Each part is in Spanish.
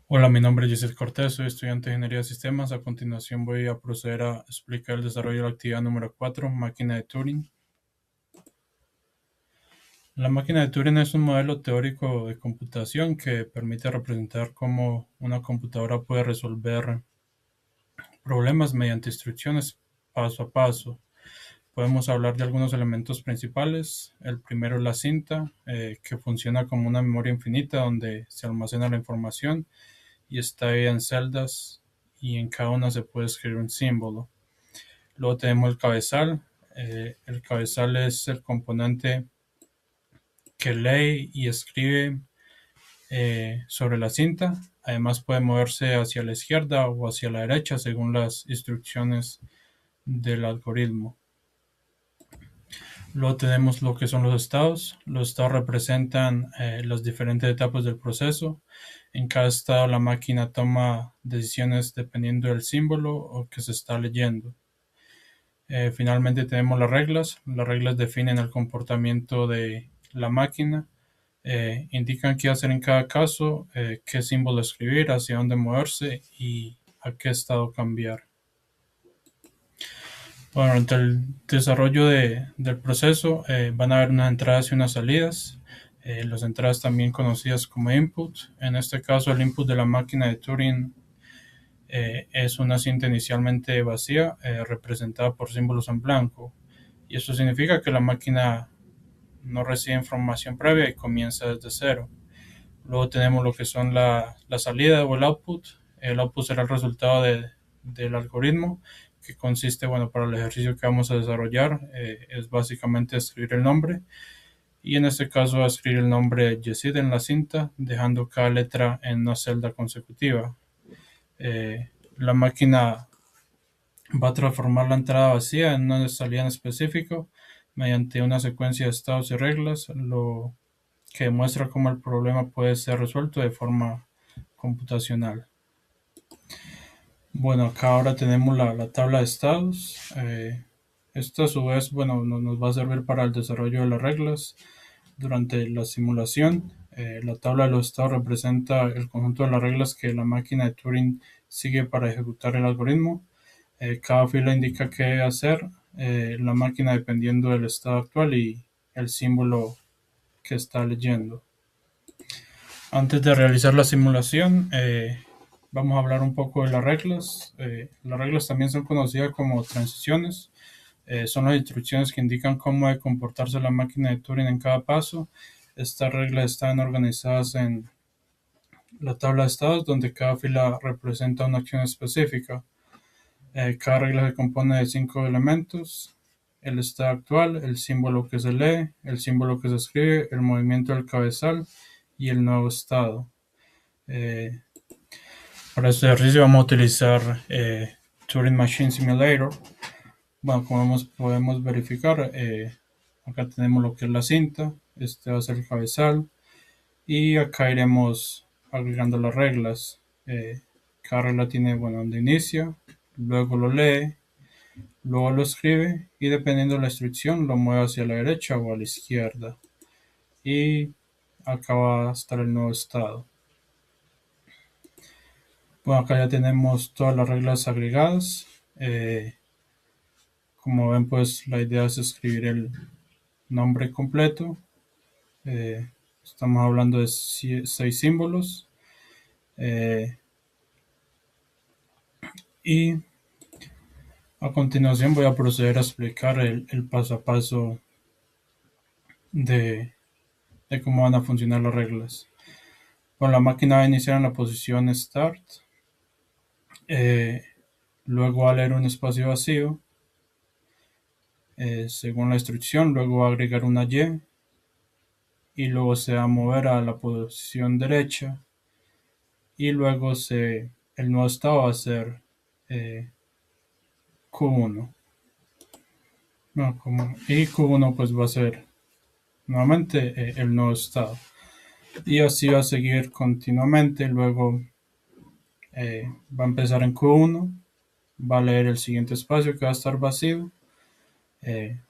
Hola, mi nombre es Giselle Cortés, soy estudiante de Ingeniería de Sistemas. A continuación voy a proceder a explicar el desarrollo de la actividad número 4, máquina de Turing. La máquina de Turing es un modelo teórico de computación que permite representar cómo una computadora puede resolver problemas mediante instrucciones paso a paso. Podemos hablar de algunos elementos principales. El primero es la cinta, que funciona como una memoria infinita donde se almacena la información y está ahí en celdas y en cada una se puede escribir un símbolo. Luego tenemos el cabezal. El cabezal es el componente que lee y escribe sobre la cinta. Además puede moverse hacia la izquierda o hacia la derecha según las instrucciones del algoritmo. Luego tenemos lo que son los estados. Los estados representan las diferentes etapas del proceso. En cada estado la máquina toma decisiones dependiendo del símbolo o que se está leyendo. Finalmente tenemos las reglas. Las reglas definen el comportamiento de la máquina, indican qué hacer en cada caso, qué símbolo escribir, hacia dónde moverse y a qué estado cambiar. Bueno, durante el desarrollo del proceso van a haber unas entradas y unas salidas. Las entradas también conocidas como input. En este caso el input de la máquina de Turing es una cinta inicialmente vacía representada por símbolos en blanco. Y eso significa que la máquina no recibe información previa y comienza desde cero. Luego tenemos lo que son la salida o el output. El output será el resultado del algoritmo, que consiste, bueno, para el ejercicio que vamos a desarrollar, es básicamente escribir el nombre. Y en este caso, escribir el nombre Yesid en la cinta, dejando cada letra en una celda consecutiva. La máquina va a transformar la entrada vacía en una salida en específico mediante una secuencia de estados y reglas, lo que demuestra cómo el problema puede ser resuelto de forma computacional. Bueno, acá ahora tenemos la tabla de estados. Esto a su vez, bueno, nos va a servir para el desarrollo de las reglas durante la simulación. La tabla de los estados representa el conjunto de las reglas que la máquina de Turing sigue para ejecutar el algoritmo. Cada fila indica qué debe hacer la máquina dependiendo del estado actual y el símbolo que está leyendo. Antes de realizar la simulación, vamos a hablar un poco de las reglas. Las reglas también son conocidas como transiciones. Son las instrucciones que indican cómo debe comportarse la máquina de Turing en cada paso. Estas reglas están organizadas en la tabla de estados, donde cada fila representa una acción específica. Cada regla se compone de 5 elementos: el estado actual, el símbolo que se lee, el símbolo que se escribe, el movimiento del cabezal y el nuevo estado. Eh, para este ejercicio vamos a utilizar Turing Machine Simulator. Bueno, como podemos verificar, acá tenemos lo que es la cinta, este va a ser el cabezal y acá iremos agregando las reglas. Cada regla tiene, bueno, donde inicia, luego lo lee, luego lo escribe y dependiendo de la instrucción lo mueve hacia la derecha o a la izquierda. Y acá va a estar el nuevo estado. Bueno, acá ya tenemos todas las reglas agregadas. Como ven, pues la idea es escribir el nombre completo. Eh, Estamos hablando de 6 símbolos. Eh, y a continuación voy a proceder a explicar el paso a paso de, de cómo van a funcionar las reglas. Bueno, la máquina va a iniciar en la posición Start. Eh, Luego va a leer un espacio vacío según la instrucción. Luego va a agregar una y luego se va a mover a la posición derecha y luego el nuevo estado va a ser Q1. No, y Q1 pues va a ser nuevamente el nuevo estado. Y así va a seguir continuamente. Luego va a empezar en Q1, va a leer el siguiente espacio que va a estar vacío. eh,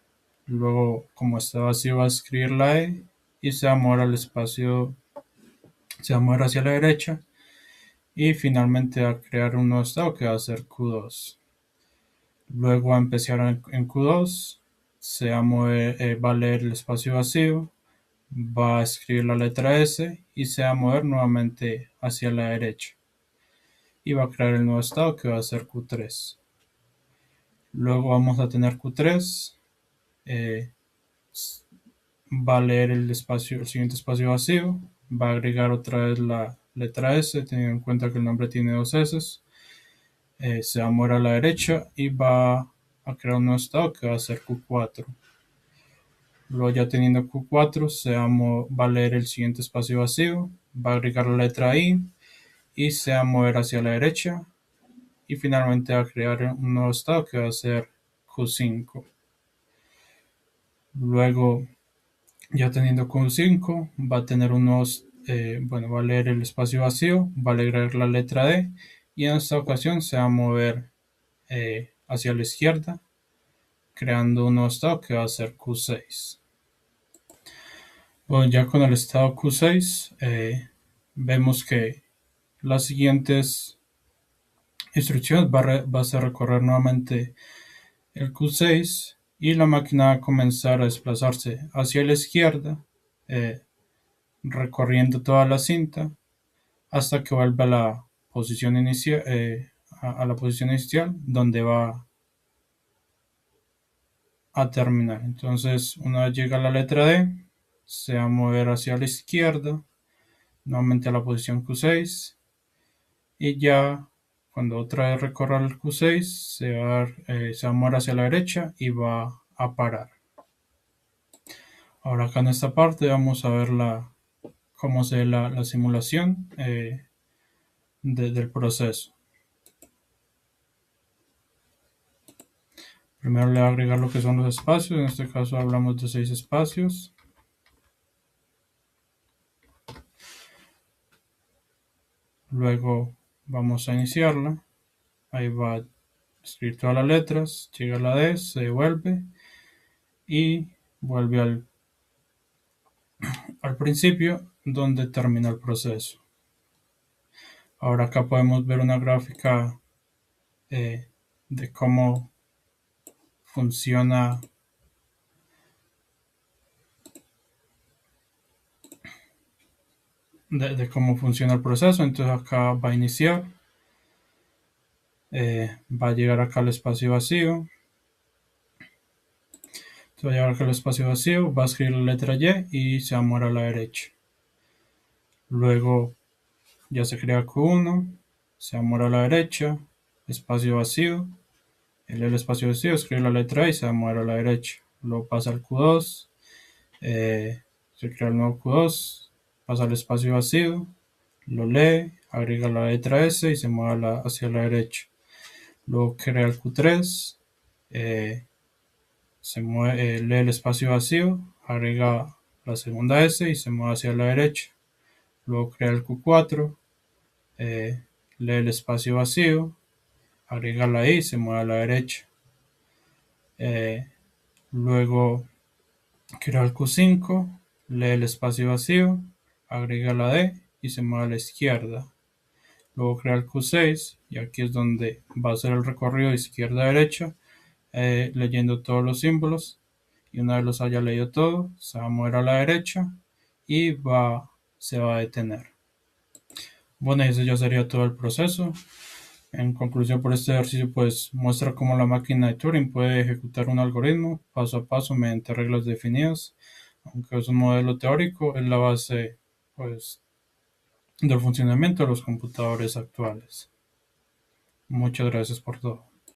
Luego, como está vacío, va a escribir la y se va a mover al espacio, se va a mover hacia la derecha y finalmente a crear un nuevo estado que va a ser Q2. Luego va a empezar en Q2, se va a mover, va a leer el espacio vacío, va a escribir la letra S y se va a mover nuevamente hacia la derecha y va a crear el nuevo estado que va a ser Q3. Luego vamos a tener Q3, eh, va a leer el siguiente espacio vacío, va a agregar otra vez la letra S, teniendo en cuenta que el nombre tiene dos S, se va a mover a la derecha y va a crear un nuevo estado que va a ser Q4. Luego ya teniendo Q4 va a leer el siguiente espacio vacío, va a agregar la letra I y se va a mover hacia la derecha y finalmente va a crear un nuevo estado que va a ser Q5. Luego ya teniendo Q5 va a tener va a leer el espacio vacío, va a agregar la letra D y en esta ocasión se va a mover hacia la izquierda creando un nuevo estado que va a ser Q6. Bueno, ya con el estado Q6 vemos que las siguientes instrucciones va a ser recorrer nuevamente el Q6 y la máquina va a comenzar a desplazarse hacia la izquierda, eh, recorriendo toda la cinta hasta que vuelva a la posición inicial, a la posición inicial donde va a terminar. Entonces, una vez llega a la letra D, se va a mover hacia la izquierda, nuevamente a la posición Q6 y ya cuando otra vez recorra el Q6 se va a mover hacia la derecha y va a parar. Ahora acá en esta parte vamos a ver cómo se ve la simulación del proceso. Primero le voy a agregar lo que son los espacios, en este caso hablamos de 6 espacios. Luego vamos a iniciarla, ahí va a escribir todas las letras, llega a la D, se devuelve y vuelve al principio donde termina el proceso. Ahora acá podemos ver una gráfica eh, de cómo funciona cómo funciona el proceso. Entonces acá va a iniciar, va a llegar acá al espacio vacío. Entonces va a llegar acá al espacio vacío, va a escribir la letra Y y se va a mover a la derecha. Luego ya se crea Q1, se va a mover a la derecha, espacio vacío, el espacio vacío, escribe la letra Y y se va a mover a la derecha. Luego pasa al Q2, se crea el nuevo Q2, pasa al espacio vacío, lo lee, agrega la letra S y se mueve hacia la derecha. Luego crea el Q3, lee el espacio vacío, agrega la segunda S y se mueve hacia la derecha. Luego crea el Q4, lee el espacio vacío, agrega la I y se mueve a la derecha. Luego crea el Q5, lee el espacio vacío, agrega la D y se mueve a la izquierda. Luego crea el Q6 y aquí es donde va a hacer el recorrido de izquierda a derecha, leyendo todos los símbolos. Y una vez los haya leído todo, se va a mover a la derecha y se va a detener. Bueno, y eso ya sería todo el proceso. En conclusión, por este ejercicio pues muestra cómo la máquina de Turing puede ejecutar un algoritmo paso a paso mediante reglas definidas. Aunque es un modelo teórico, es la base pues del funcionamiento de los computadores actuales. Muchas gracias por todo.